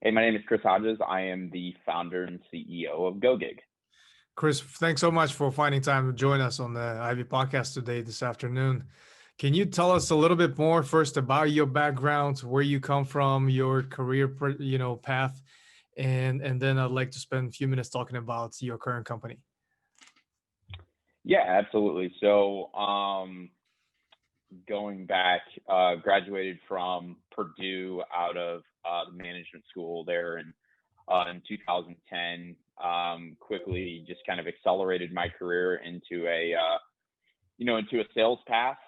Hey, my name is Chris Hodges. I am the founder and CEO of GoGig. Chris, thanks so much for finding time to join us on the Ivy podcast today, this afternoon. Can you tell us a little bit more first about your background, where you come from, your career, path, and then I'd like to spend a few minutes talking about your current company. Yeah, absolutely. So, going back, graduated from Purdue out of the management school there in 2010. Quickly, just kind of accelerated my career into a sales path,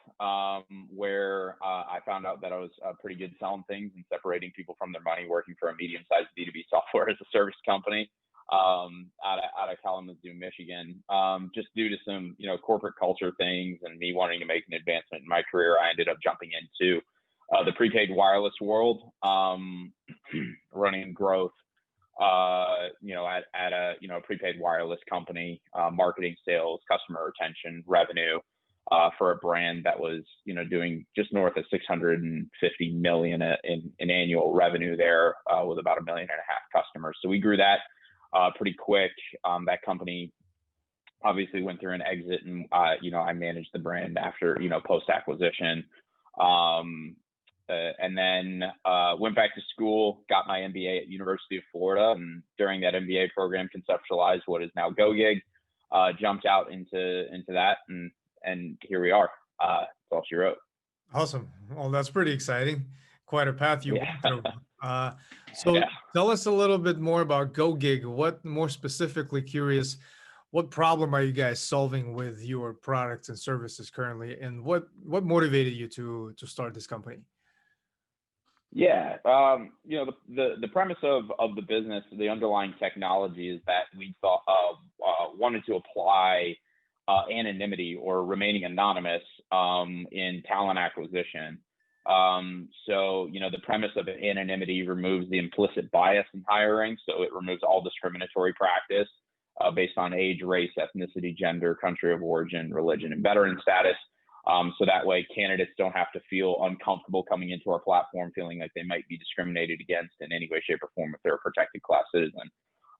where I found out that I was pretty good selling things and separating people from their money, working for a medium-sized B2B software as a service company out of Kalamazoo, Michigan. Just due to some corporate culture things and me wanting to make an advancement in my career, I ended up jumping into the prepaid wireless world, running growth at a prepaid wireless company, marketing, sales, customer retention, revenue, for a brand that was, doing just north of 650 million in annual revenue there, with about 1.5 million customers. So we grew that pretty quick. That company obviously went through an exit, and I managed the brand after post acquisition. And then went back to school, got my MBA at University of Florida, and during that MBA program conceptualized what is now GoGig. Jumped out into that, and here we are. That's all she wrote. Awesome. Well, that's pretty exciting. Quite a path you went through. So Yeah. tell us a little bit more about GoGig. What, more specifically curious, what problem are you guys solving with your products and services currently, and what motivated you to start this company? Yeah, the premise of the business, the underlying technology, is that we thought wanted to apply anonymity, or remaining anonymous, in talent acquisition. So the premise of anonymity removes the implicit bias in hiring, so it removes all discriminatory practice based on age, race, ethnicity, gender, country of origin, religion, and veteran status. So that way candidates don't have to feel uncomfortable coming into our platform, feeling like they might be discriminated against in any way, shape, or form if they're a protected class citizen.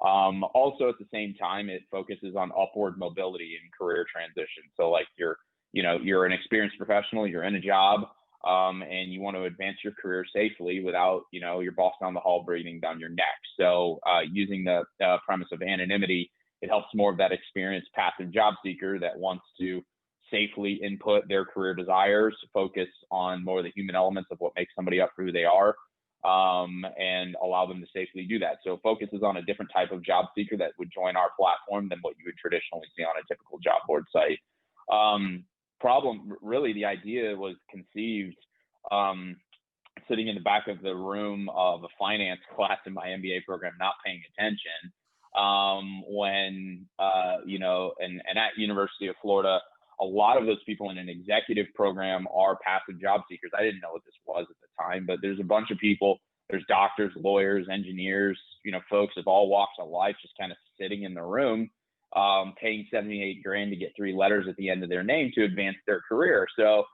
Also, at the same time, it focuses on upward mobility and career transition. So like you're an experienced professional, you're in a job, and you want to advance your career safely without, your boss down the hall breathing down your neck. So using the premise of anonymity, it helps more of that experienced passive job seeker that wants to safely input their career desires, focus on more of the human elements of what makes somebody up for who they are, and allow them to safely do that. So it focuses on a different type of job seeker that would join our platform than what you would traditionally see on a typical job board site. Really, the idea was conceived sitting in the back of the room of a finance class in my MBA program, not paying attention, when and at University of Florida, a lot of those people in an executive program are passive job seekers. I didn't know what this was at the time, but there's a bunch of people. There's doctors, lawyers, engineers, folks of all walks of life just kind of sitting in the room, paying 78 grand to get 3 letters at the end of their name to advance their career. So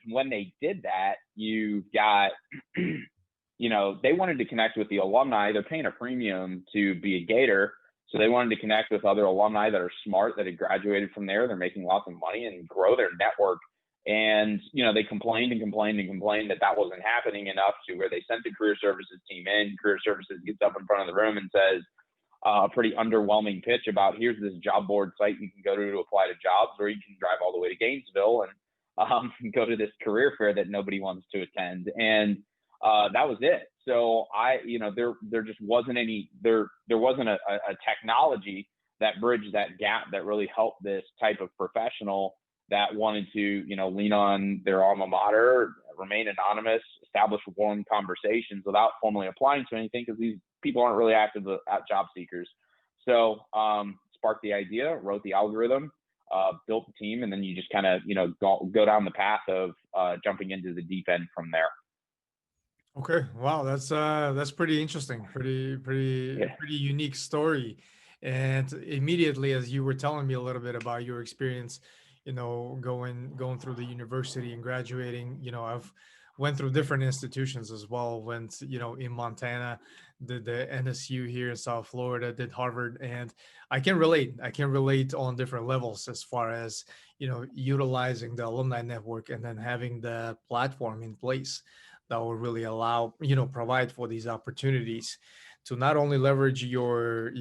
when they did that, you got, they wanted to connect with the alumni. They're paying a premium to be a Gator. So they wanted to connect with other alumni that are smart, that had graduated from there. They're making lots of money and grow their network. And, they complained that wasn't happening enough, to where they sent the career services team in. Career services gets up in front of the room and says a pretty underwhelming pitch about, here's this job board site you can go to apply to jobs, or you can drive all the way to Gainesville and go to this career fair that nobody wants to attend. And that was it. So there just wasn't there wasn't a technology that bridged that gap that really helped this type of professional that wanted to, lean on their alma mater, remain anonymous, establish warm conversations without formally applying to anything, because these people aren't really active job seekers. So sparked the idea, wrote the algorithm, built the team, and then you just kind of, go down the path of jumping into the deep end from there. Okay, wow, that's pretty interesting, pretty unique story. And immediately, as you were telling me a little bit about your experience, going through the university and graduating, I've went through different institutions as well. Went, in Montana, did the NSU here in South Florida, did Harvard, and I can relate. I can relate on different levels as far as, utilizing the alumni network and then having the platform in place that will really allow, provide for these opportunities to not only leverage your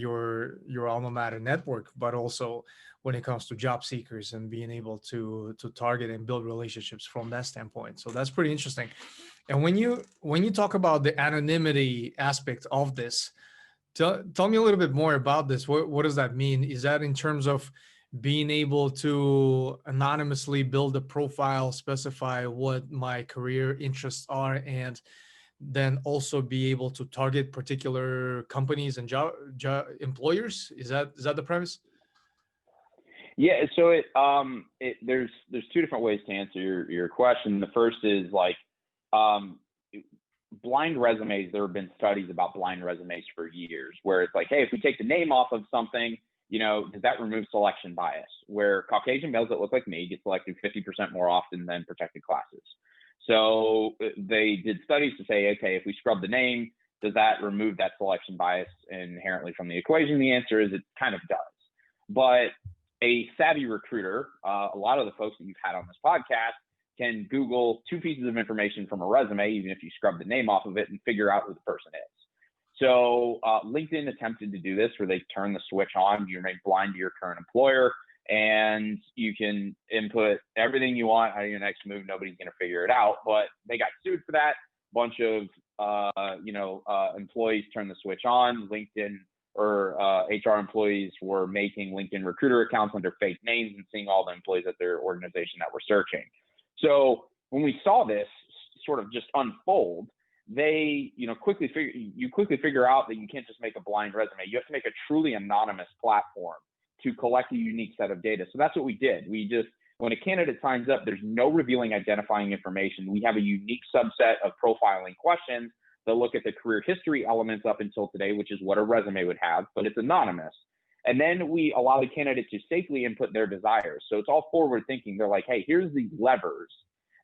alma mater network, but also when it comes to job seekers and being able to target and build relationships from that standpoint. So that's pretty interesting. And when you talk about the anonymity aspect of this, tell me a little bit more about this. What does that mean? Is that in terms of being able to anonymously build a profile, specify what my career interests are, and then also be able to target particular companies and job employers? Is that the premise? Yeah, so there's two different ways to answer your question. The first is like um, blind resumes. There have been studies about blind resumes for years, where it's like, hey, if we take the name off of something, does that remove selection bias? Where Caucasian males that look like me get selected 50% more often than protected classes. So they did studies to say, okay, if we scrub the name, does that remove that selection bias inherently from the equation? The answer is it kind of does. But a savvy recruiter, a lot of the folks that you've had on this podcast can Google two pieces of information from a resume, even if you scrub the name off of it, and figure out who the person is. So LinkedIn attempted to do this, where they turn the switch on. You remain blind to your current employer, and you can input everything you want out of your next move. Nobody's going to figure it out. But they got sued for that. Bunch of employees turned the switch on. LinkedIn or HR employees were making LinkedIn recruiter accounts under fake names and seeing all the employees at their organization that were searching. So when we saw this sort of just unfold, they, quickly figure out that you can't just make a blind resume. You have to make a truly anonymous platform to collect a unique set of data. So that's what we did. When a candidate signs up, there's no revealing identifying information. We have a unique subset of profiling questions that look at the career history elements up until today, which is what a resume would have, but it's anonymous. And then we allow the candidate to safely input their desires. So it's all forward thinking. They're like, hey, here's these levers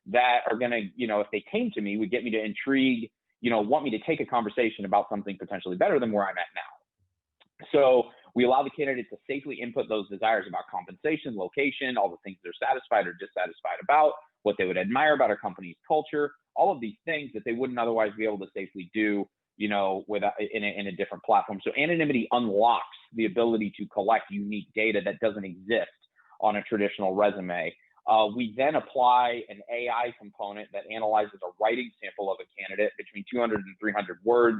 that are going to, if they came to me, would get me to intrigue, want me to take a conversation about something potentially better than where I'm at now. So we allow the candidate to safely input those desires about compensation, location, all the things they're satisfied or dissatisfied about, what they would admire about our company's culture, all of these things that they wouldn't otherwise be able to safely do, without in a different platform. So anonymity unlocks the ability to collect unique data that doesn't exist on a traditional resume. We then apply an AI component that analyzes a writing sample of a candidate between 200 and 300 words.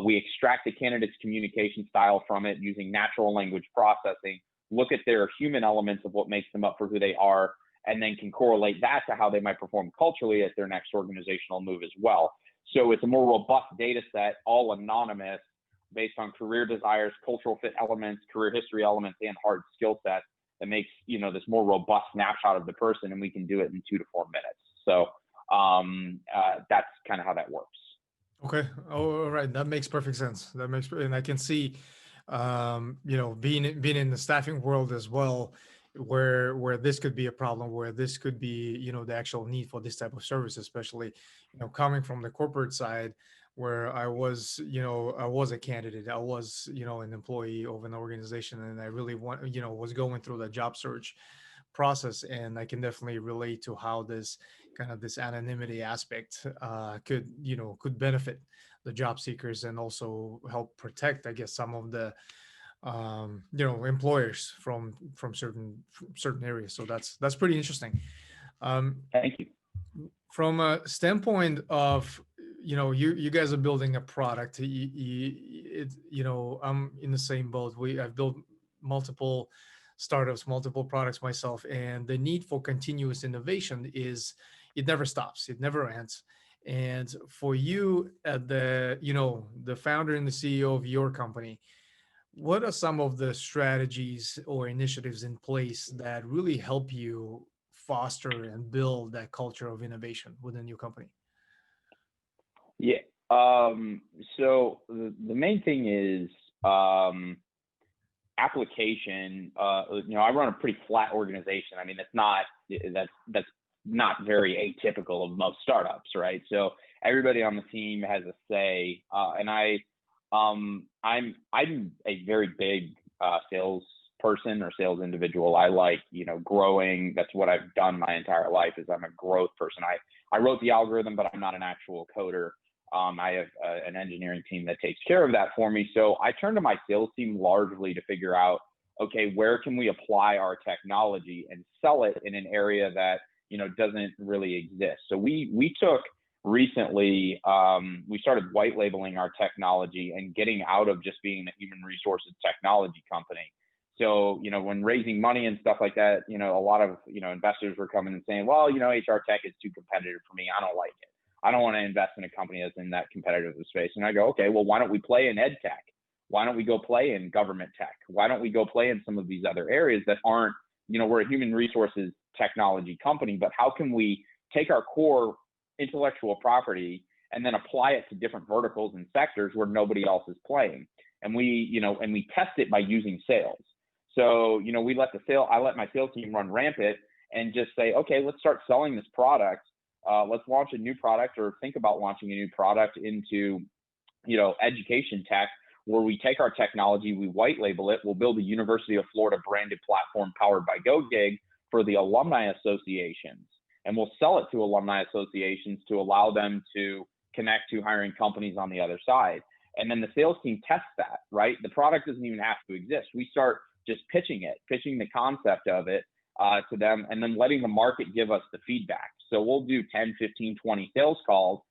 We extract the candidate's communication style from it using natural language processing, look at their human elements of what makes them up for who they are, and then can correlate that to how they might perform culturally at their next organizational move as well. So it's a more robust data set, all anonymous, based on career desires, cultural fit elements, career history elements, and hard skill sets that makes, this more robust snapshot of the person, and we can do it in 2 to 4 minutes. So that's kind of how that works. Okay. Oh, all right. That makes perfect sense. And I can see, being in the staffing world as well, where this could be a problem, where this could be, the actual need for this type of service, especially, coming from the corporate side, where I was a candidate, I was, an employee of an organization, and I really was going through the job search process, and I can definitely relate to how this anonymity aspect could benefit the job seekers and also help protect, I guess, some of the employers from certain areas. So that's pretty interesting. Thank you. From a standpoint of, you guys are building a product. I'm in the same boat. I've built multiple startups, multiple products myself, and the need for continuous innovation it never stops, it never ends. And for you, at the founder and the CEO of your company, what are some of the strategies or initiatives in place that really help you foster and build that culture of innovation within your company? Yeah. So the main thing is application. I run a pretty flat organization. I mean, that's not very atypical of most startups, right? So everybody on the team has a say, and I I'm a very big sales person or sales individual. I like, growing. That's what I've done my entire life. Is I'm a growth person. I wrote the algorithm, but I'm not an actual coder. I have an engineering team that takes care of that for me. So I turn to my sales team largely to figure out, okay, where can we apply our technology and sell it in an area that, doesn't really exist. So we took recently, we started white labeling our technology and getting out of just being a human resources technology company. So, when raising money and stuff like that, a lot of, investors were coming and saying, well, HR tech is too competitive for me. I don't like it. I don't want to invest in a company that's in that competitive space. And I go, okay, well, why don't we play in ed tech? Why don't we go play in government tech? Why don't we go play in some of these other areas that aren't, we're a human resources technology company, but how can we take our core intellectual property and then apply it to different verticals and sectors where nobody else is playing? And we test it by using sales. So, I let my sales team run rampant and just say, okay, let's start selling this product. Let's launch a new product or think about launching a new product into, education tech, where we take our technology, we white label it, we'll build a University of Florida branded platform powered by GoGig for the alumni associations. And we'll sell it to alumni associations to allow them to connect to hiring companies on the other side. And then the sales team tests that, right? The product doesn't even have to exist. We start just pitching the concept of it to them, and then letting the market give us the feedback. So we'll do 10, 15, 20 sales calls,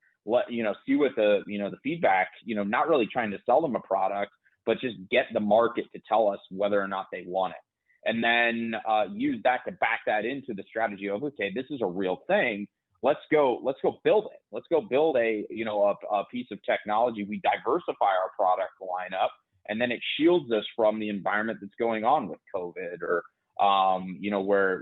see what the feedback, not really trying to sell them a product, but just get the market to tell us whether or not they want it. And then use that to back that into the strategy of, okay, this is a real thing. Let's go build it. Let's go build a piece of technology. We diversify our product lineup, and then it shields us from the environment that's going on with COVID, or where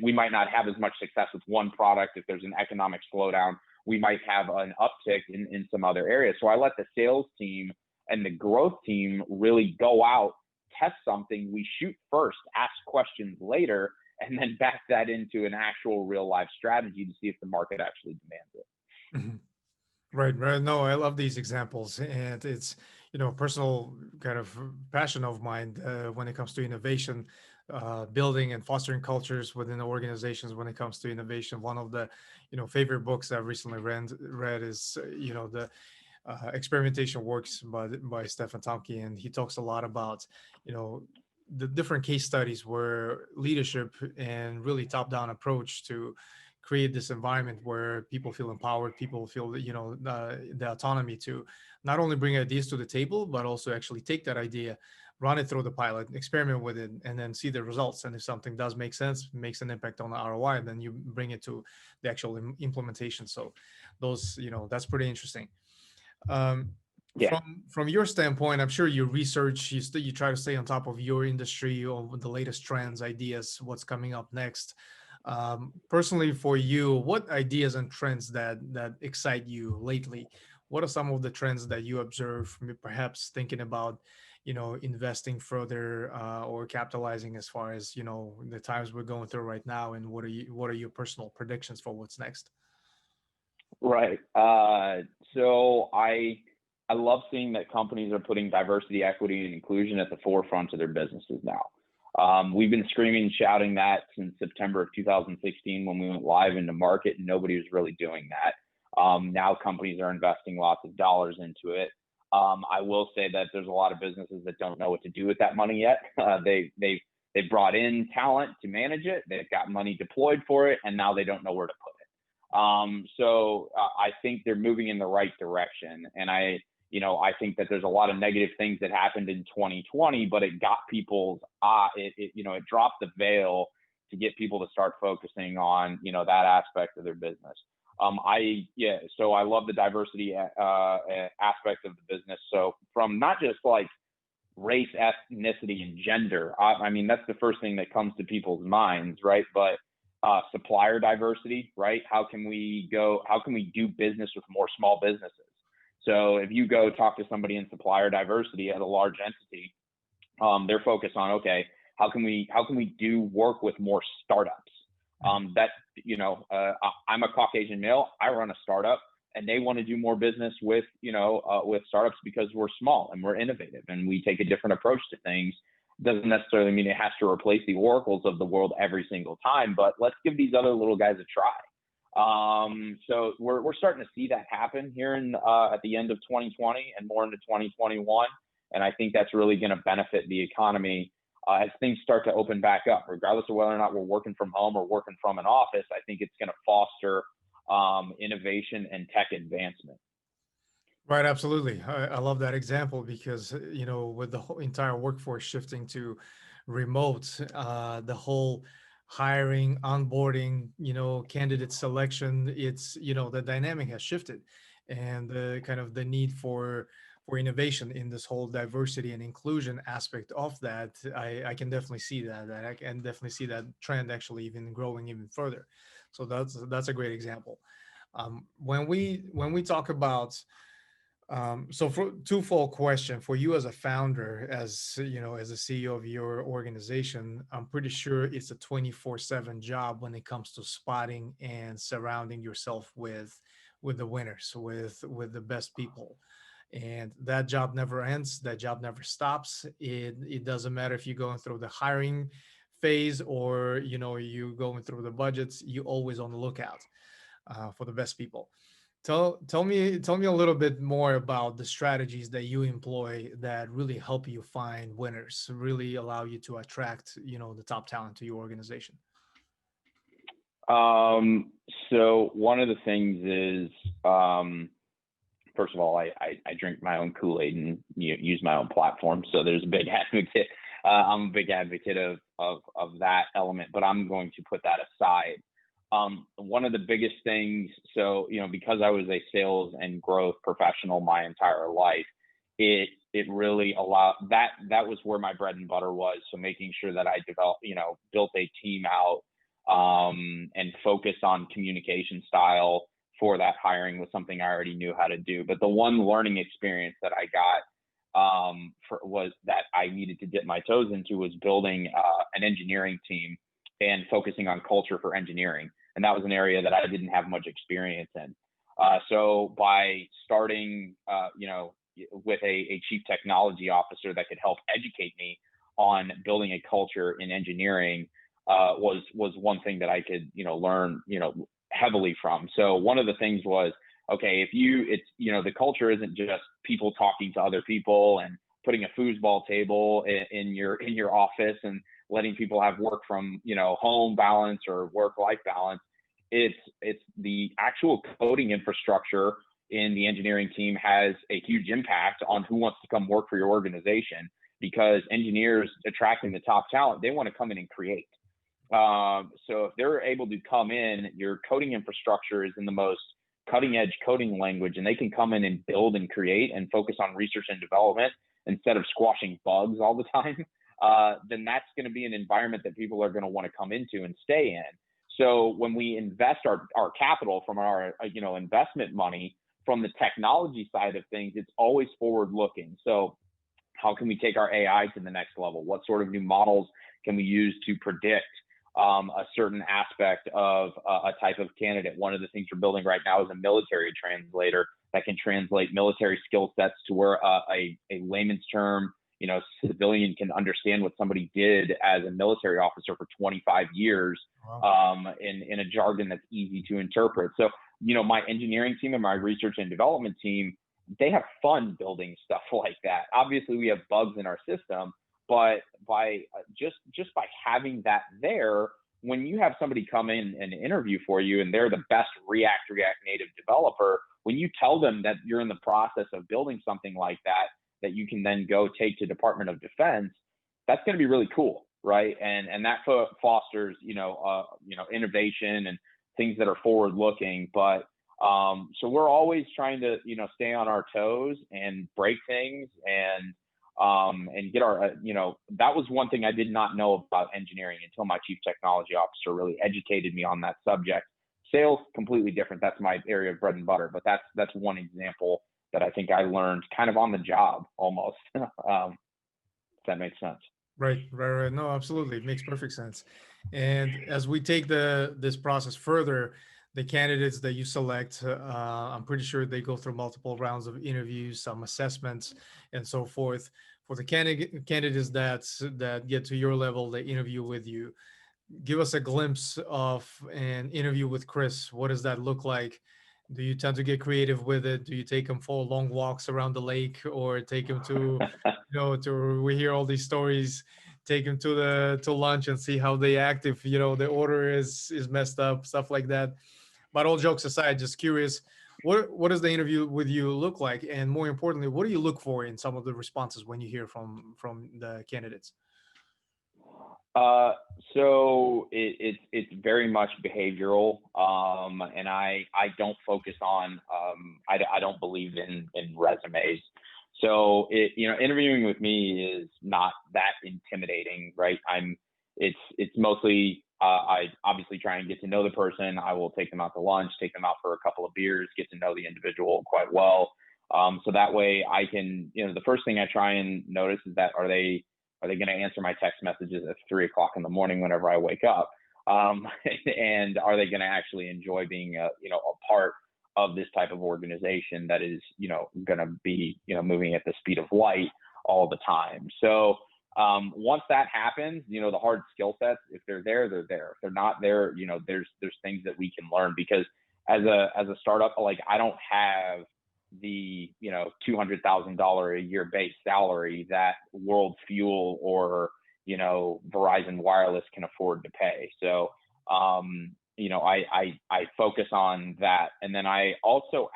we might not have as much success with one product. If there's an economic slowdown, we might have an uptick in some other areas. So I let the sales team and the growth team really go out, test something. We shoot first, ask questions later, and then back that into an actual real life strategy to see if the market actually demands it. Mhm. Right. No, I love these examples, and it's, personal kind of passion of mine when it comes to innovation, building and fostering cultures within organizations. When it comes to innovation, one of the, favorite books I've recently read is, the Experimentation Works by Stephen Tomke, and he talks a lot about, the different case studies where leadership and really top-down approach to create this environment where people feel empowered, people feel, the autonomy to not only bring ideas to the table, but also actually take that idea, run it through the pilot, experiment with it, and then see the results. And if something does make sense, makes an impact on the ROI, then you bring it to the actual implementation. So those, that's pretty interesting. Yeah. From your standpoint, I'm sure you research, you try to stay on top of your industry, or the latest trends, ideas, what's coming up next. Personally, for you, what ideas and trends that excite you lately? What are some of the trends that you observe, perhaps thinking about, investing further or capitalizing, as far as, the times we're going through right now? And what are your personal predictions for what's next? Right. So I love seeing that companies are putting diversity, equity, and inclusion at the forefront of their businesses now. We've been screaming and shouting that since September of 2016 when we went live into market, and nobody was really doing that. Now companies are investing lots of dollars into it. I will say that there's a lot of businesses that don't know what to do with that money yet. They've brought in talent to manage it. They've got money deployed for it, and now they don't know where to put it. So I think they're moving in the right direction. And I think that there's a lot of negative things that happened in 2020, but it got people's, it dropped the veil to get people to start focusing on, that aspect of their business. So I love the diversity aspect of the business. So from not just like race, ethnicity, and gender, I mean, that's the first thing that comes to people's minds, right? But supplier diversity, right? How can we do business with more small businesses? So if you go talk to somebody in supplier diversity at a large entity, they're focused on, okay, how can we do work with more startups? I'm a Caucasian male. I run a startup, and they want to do more business with, with startups because we're small and we're innovative and we take a different approach to things. Doesn't necessarily mean it has to replace the oracles of the world every single time, but let's give these other little guys a try. So we're starting to see that happen here at the end of 2020 and more into 2021. And I think that's really going to benefit the economy as things start to open back up, regardless of whether or not we're working from home or working from an office. I think it's going to foster innovation and tech advancement. Right, absolutely. I love that example because, with the whole entire workforce shifting to remote, the whole hiring, onboarding, candidate selection, it's, the dynamic has shifted, and the kind of the need for innovation in this whole diversity and inclusion aspect of that, I can definitely see that. I can definitely see that trend actually even growing even further. So that's a great example. When we talk about so for twofold question for you as a founder, as as a CEO of your organization, I'm pretty sure it's a 24/7 job when it comes to spotting and surrounding yourself with the winners, with the best people. And that job never ends, that job never stops. It doesn't matter if you're going through the hiring phase or you going through the budgets, you always on the lookout for the best people. Tell me a little bit more about the strategies that you employ that really help you find winners, really allow you to attract, the top talent to your organization. So one of the things is, first of all, I drink my own Kool-Aid and use my own platform. So there's a big advocate. I'm a big advocate of that element, but I'm going to put that aside. One of the biggest things, so, because I was a sales and growth professional my entire life, it really allowed that was where my bread and butter was. So making sure that I developed, built a team out, and focused on communication style for that hiring was something I already knew how to do. But the one learning experience that I got, was that I needed to dip my toes into was building an engineering team and focusing on culture for engineering. And that was an area that I didn't have much experience in. So by starting, with a chief technology officer that could help educate me on building a culture in engineering, was one thing that I could, learn, heavily from. So one of the things was, okay, the culture isn't just people talking to other people and putting a foosball table in your office and letting people have work from, home balance or work-life balance. It's the actual coding infrastructure in the engineering team has a huge impact on who wants to come work for your organization, because engineers attracting the top talent, they want to come in and create. So if they're able to come in, your coding infrastructure is in the most cutting edge coding language, and they can come in and build and create and focus on research and development instead of squashing bugs all the time, then that's going to be an environment that people are going to want to come into and stay in. So when we invest our capital from our, investment money from the technology side of things, it's always forward looking. So how can we take our AI to the next level? What sort of new models can we use to predict a certain aspect of a type of candidate? One of the things we're building right now is a military translator that can translate military skill sets to where a layman's term, civilian can understand what somebody did as a military officer for 25 years. Wow. In a jargon that's easy to interpret. So, my engineering team and my research and development team, they have fun building stuff like that. Obviously, we have bugs in our system, but by just by having that there, when you have somebody come in and interview for you and they're the best React Native developer, when you tell them that you're in the process of building something like that you can then go take to Department of Defense, that's going to be really cool, right? And that fosters, innovation and things that are forward looking. But so we're always trying to, stay on our toes and break things and get our, that was one thing I did not know about engineering until my chief technology officer really educated me on that subject. Sales, completely different. That's my area of bread and butter, but that's one example that I think I learned kind of on the job almost. If that makes sense. Right. No, absolutely. It makes perfect sense. And as we take this process further, the candidates that you select, I'm pretty sure they go through multiple rounds of interviews, some assessments, and so forth. For the candidates that get to your level, they interview with you. Give us a glimpse of an interview with Chris. What does that look like? Do you tend to get creative with it? Do you take him for long walks around the lake, or take him to, to we hear all these stories, take him to lunch and see how they act if the order is messed up, stuff like that. But all jokes aside, just curious, what does the interview with you look like, and more importantly, what do you look for in some of the responses when you hear from the candidates? Uh, so it's very much behavioral, and I don't focus on I don't believe in resumes. So interviewing with me is not that intimidating, right? It's mostly I obviously try and get to know the person. I will take them out to lunch, take them out for a couple of beers, get to know the individual quite well. So that way I can, the first thing I try and notice is that are they going to answer my text messages at 3 o'clock in the morning whenever I wake up? And are they going to actually enjoy being a part of this type of organization that is, going to be, moving at the speed of light all the time? So once that happens, the hard skill sets, if they're there, they're there. If they're not there, there's things that we can learn, because as a startup, like, I don't have the $200,000 a year base salary that World Fuel or Verizon Wireless can afford to pay. So I focus on that, and then I also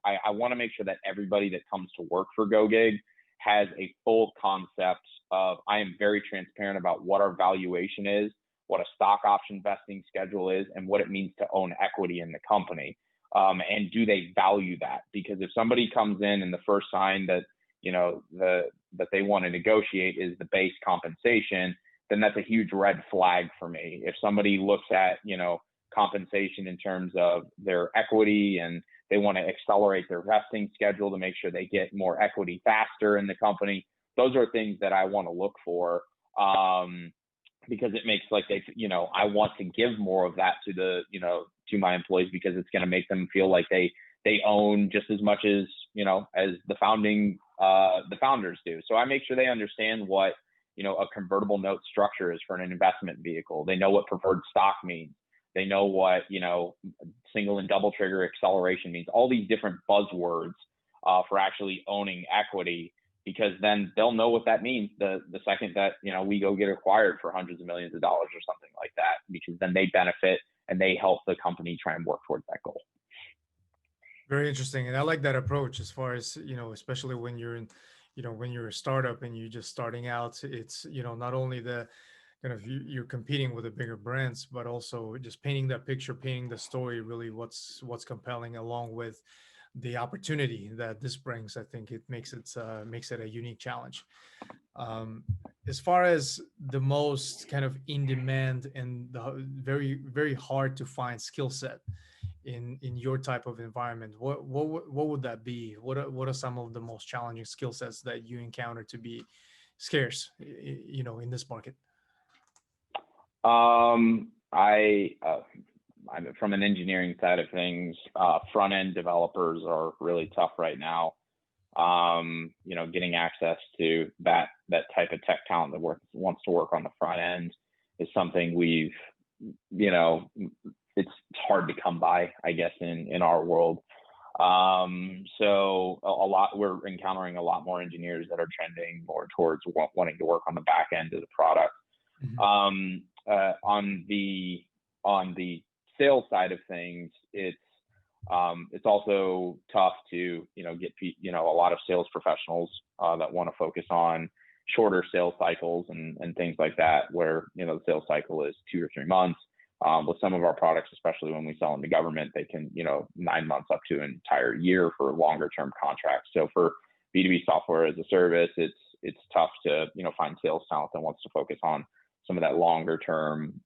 I want to make sure that everybody that comes to work for GoGig has a full concept of, I am very transparent about what our valuation is, what a stock option vesting schedule is, and what it means to own equity in the company. And do they value that? Because if somebody comes in and the first sign that that they want to negotiate is the base compensation, then that's a huge red flag for me. If somebody looks at compensation in terms of their equity, and they want to accelerate their vesting schedule to make sure they get more equity faster in the company, those are things that I want to look for. Because it makes, like, I want to give more of that to to my employees, because it's going to make them feel like they own just as much as as the founders do. So I make sure they understand what a convertible note structure is for an investment vehicle. They know what preferred stock means. They know what single and double trigger acceleration means. All these different buzzwords for actually owning equity, because then they'll know what that means the second that we go get acquired for hundreds of millions of dollars or something like that, because then they benefit and they help the company try and work towards that goal. Very interesting, and I like that approach. As far as especially when you're when you're a startup and you're just starting out, it's not only the kind of you're competing with the bigger brands, but also just painting that picture, painting the story, really what's compelling, along with the opportunity that this brings. I think it makes it a unique challenge. Um, as far as the most kind of in demand and the very, very hard to find skill set in your type of environment, what would that be? What are some of the most challenging skill sets that you encounter to be scarce, in this market? I'm from an engineering side of things. Front end developers are really tough right now. Getting access to that type of tech talent that wants to work on the front end is something it's hard to come by, I guess, in our world. So we're encountering a lot more engineers that are trending more towards wanting to work on the back end of the product. Mm-hmm. On the sales side of things, it's also tough to get a lot of sales professionals that want to focus on shorter sales cycles and things like that, where the sales cycle is 2 or 3 months. With some of our products, especially when we sell in the government, they can 9 months up to an entire year for longer term contracts. So for B2B software as a service, it's tough to find sales talent that wants to focus on some of that longer term,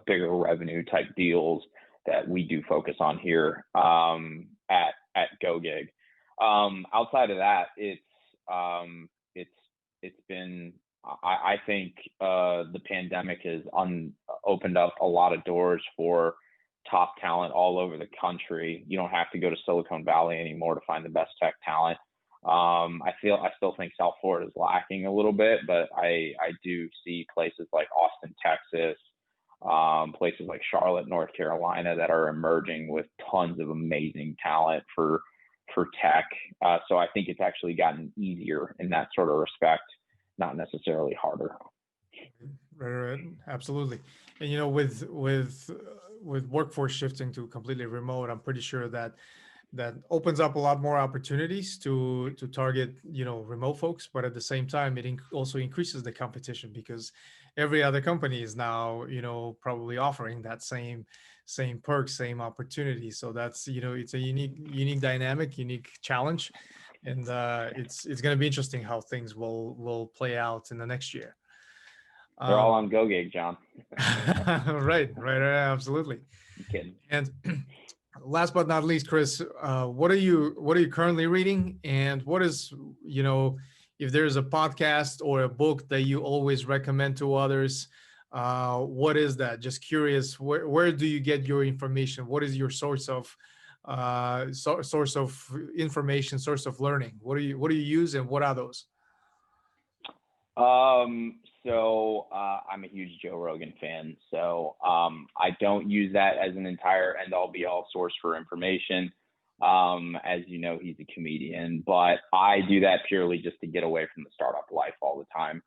bigger revenue type deals that we do focus on here at GoGig. Outside of that, it's been, I think the pandemic has opened up a lot of doors for top talent all over the country. You don't have to go to Silicon Valley anymore to find the best tech talent. I still think South Florida is lacking a little bit, but I do see places like Austin, Texas, places like Charlotte, North Carolina that are emerging with tons of amazing talent for tech. So I think it's actually gotten easier in that sort of respect, not necessarily harder. Right, absolutely. And with workforce shifting to completely remote, I'm pretty sure that opens up a lot more opportunities to target remote folks, but at the same time it also increases the competition, because every other company is now probably offering that same perks, same opportunity. So that's it's a unique dynamic, unique challenge, and it's going to be interesting how things will play out in the next year. They're all on GoGig, John. Right, absolutely. I'm kidding. And last but not least, Chris, what are you currently reading, and what is if there's a podcast or a book that you always recommend to others, what is that? Just curious, where do you get your information? What is your source of information, source of learning? What do you use, and what are those? So I'm a huge Joe Rogan fan. So I don't use that as an entire end all be all source for information. As you know, he's a comedian, but I do that purely just to get away from the startup life all the time.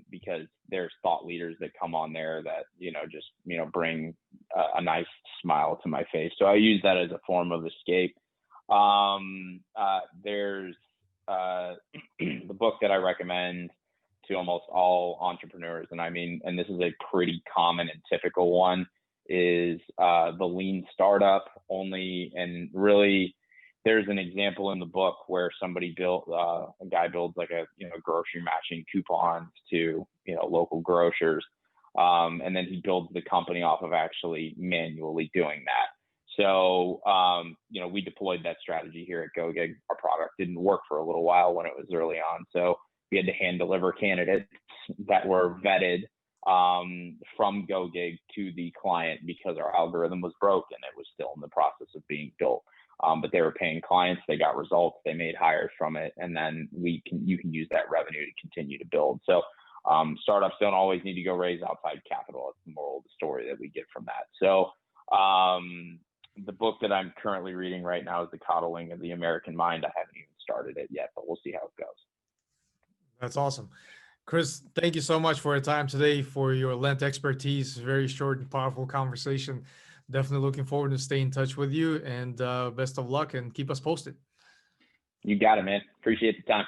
Because there's thought leaders that come on there that, just, bring a nice smile to my face. So I use that as a form of escape. There's the book that I recommend to almost all entrepreneurs, and this is a pretty common and typical one, is The Lean Startup. And really, there's an example in the book where somebody a guy builds like a grocery matching coupons to local grocers, and then he builds the company off of actually manually doing that. So, we deployed that strategy here at GoGig. Our product didn't work for a little while when it was early on. So we had to hand deliver candidates that were vetted from GoGig to the client because our algorithm was broken. It was still in the process of being built. But they were paying clients, they got results, they made hires from it, and then you can use that revenue to continue to build. So startups don't always need to go raise outside capital. It's the moral of the story that we get from that. So the book that I'm currently reading right now is The Coddling of the American Mind. I haven't even started it yet, but we'll see how it goes. That's awesome. Chris, thank you so much for your time today, for your Lent expertise. Very short and powerful conversation. Definitely looking forward to stay in touch with you, and best of luck, and keep us posted. You got it, man. Appreciate the time.